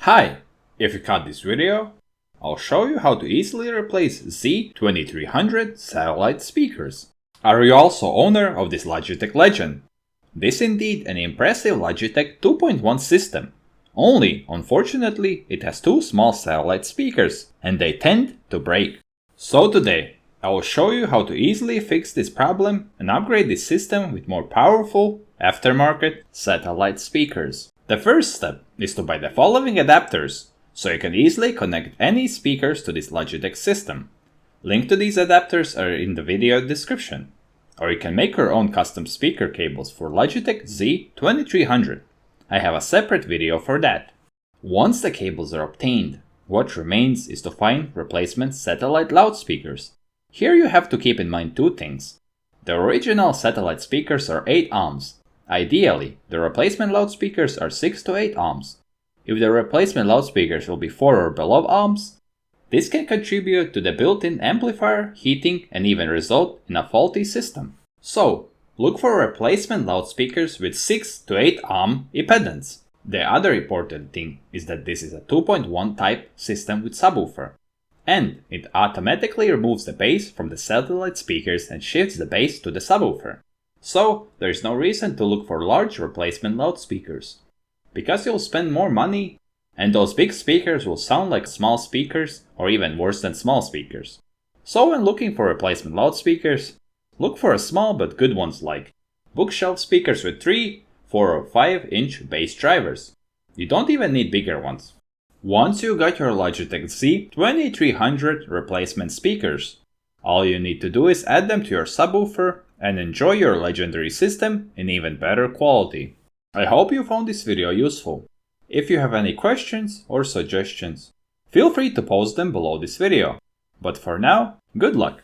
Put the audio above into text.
Hi! If you caught this video, I'll show you how to easily replace Z-2300 satellite speakers. Are you also owner of this Logitech Legend? This is indeed an impressive Logitech 2.1 system. Only, unfortunately, it has two small satellite speakers, and they tend to break. So today, I will show you how to easily fix this problem and upgrade this system with more powerful, aftermarket satellite speakers. The first step is to buy the following adapters, so you can easily connect any speakers to this Logitech system. Link to these adapters are in the video description. Or you can make your own custom speaker cables for Logitech Z-2300. I have a separate video for that. Once the cables are obtained, what remains is to find replacement satellite loudspeakers. Here you have to keep in mind two things. The original satellite speakers are 8 ohms. Ideally, the replacement loudspeakers are 6 to 8 ohms. If the replacement loudspeakers will be 4 or below ohms, this can contribute to the built-in amplifier, heating, and even result in a faulty system. So, look for replacement loudspeakers with 6 to 8 ohm impedance. The other important thing is that this is a 2.1 type system with subwoofer, and it automatically removes the bass from the satellite speakers and shifts the bass to the subwoofer. So, there is no reason to look for large replacement loudspeakers, because you'll spend more money, and those big speakers will sound like small speakers or even worse than small speakers. So when looking for replacement loudspeakers, look for a small but good ones like bookshelf speakers with 3, 4 or 5 inch bass drivers. You don't even need bigger ones. Once you got your Logitech Z-2300 replacement speakers, all you need to do is add them to your subwoofer and enjoy your legendary system in even better quality. I hope you found this video useful. If you have any questions or suggestions, feel free to post them below this video. But for now, good luck!